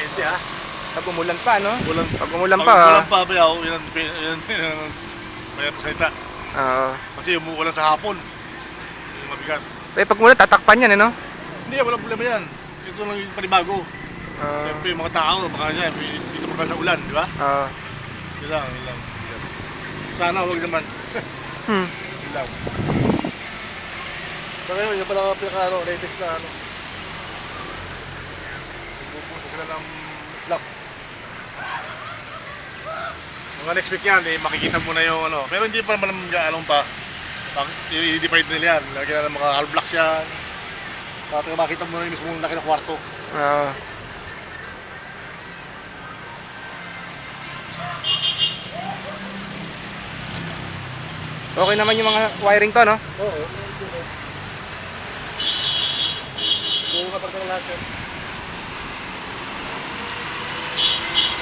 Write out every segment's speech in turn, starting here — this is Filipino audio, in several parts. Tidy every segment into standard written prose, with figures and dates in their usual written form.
Depende ha. Pag umulan pa, no? Pag umulan Pag pa. umulan pa, bayaw, yan, may pasalita. Oo. Kasi umuulan sa hapon. Yung mabigat. Pag umulan, tatakpan yan, ano? Hindi, walang problema yan. Ito lang yung panibago. Oo. Siyempre yung mga tao, baka niya, dito magka sa ulan, di ba? Oo. Yun lang, yun lang. Sana huwag naman. Yun lang. So ngayon, yung pala pinaka latest na Nagpupunta sila ng lock. Mga next week yan, makikita mo na yung pero hindi pa naman gaalong pa. I-divide nila yan. Lagyan na ng mga half blocks yan. Para makita mo na yung mismong laki ng kwarto. Oo. Okay naman yung mga wiring to, no? Oo. Oo, kapag ng lahat yan.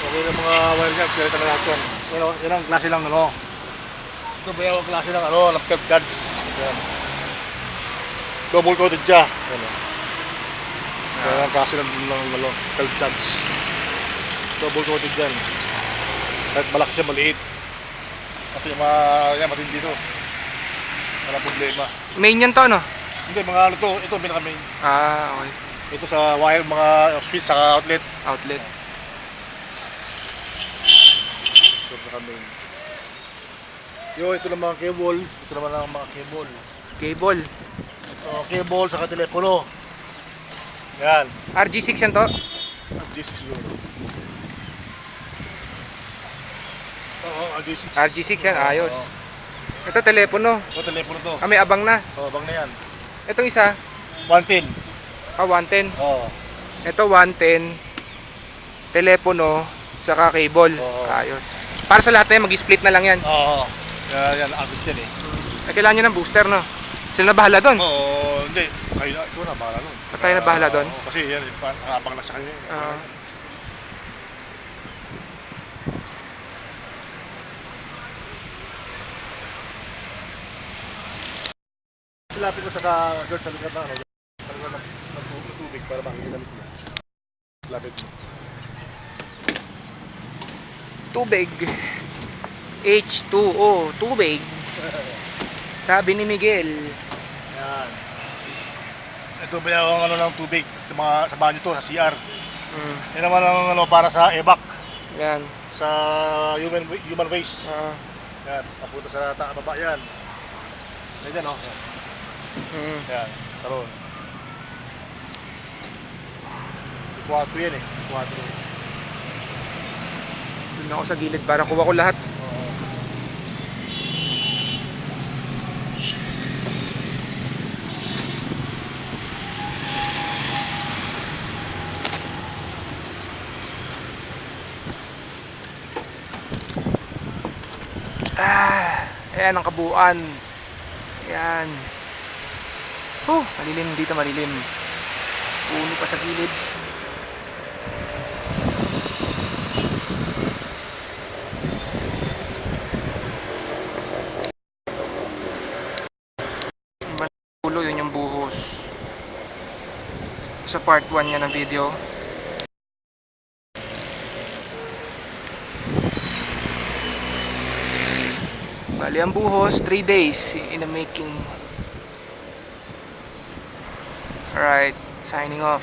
Okay na mga wire yan, kaya na lahat yan. Yan ang klase lang Ito ba yung klase ng ng curved guards. Yan. Double coated siya. Yan ang klase ng curved guards. Double coated yan. Kahit malaki siya, maliit. Kasi yan, matindi to. Walang problema. Main yan to, no? Hindi, mga ito pinaka main. Ah, okay. Ito sa wire, mga switch, saka outlet. Outlet. Ito pinaka main. Ito naman cable. Ito naman ang mga cable. Cable. Ito, cable, saka telepono. Yan. RG6 yan to? RG6 siguro. Oo, RG6. RG6 yan, ayos. Ito telepono. Ito, telepono to. Ah, may abang na. Oo, abang na yan. Itong isa, 110. 110. Oo. Ito 110. Telepono, saka cable. Oo. Ayos. Para sa lahat na yan, mag-split na lang yan. Oo. Yan, agad yan Kailangan nyo ng booster, no? Sila na bahala doon. Oo, hindi. Ikaw na, bahala nun. Tayo na bahala doon. Kasi yan, abang na sa kanya. Lapit ko sa dirt sa lugar na sa lugar ng tubig para makikita niya. Lapit mo. Tubig. H2O. Tubig. Sabi ni Miguel. Yan. Ito ba yung ng tubig sa banyo to, sa CR. Yan naman ang para sa evac. Yan. Sa human waste. Yan, papunta sa baba yan. Yan, Yan, karoon. 4 yan 4. Doon ako sa gilid para kuha ko lahat. Ayan ang kabuuan. Ayan. Malilim dito, malilim. Puno pa sa gilid. Pulo, yun yung buhos. Sa part 1 niya ng video. Bali ang buhos, 3 days in the making. Alright, signing off.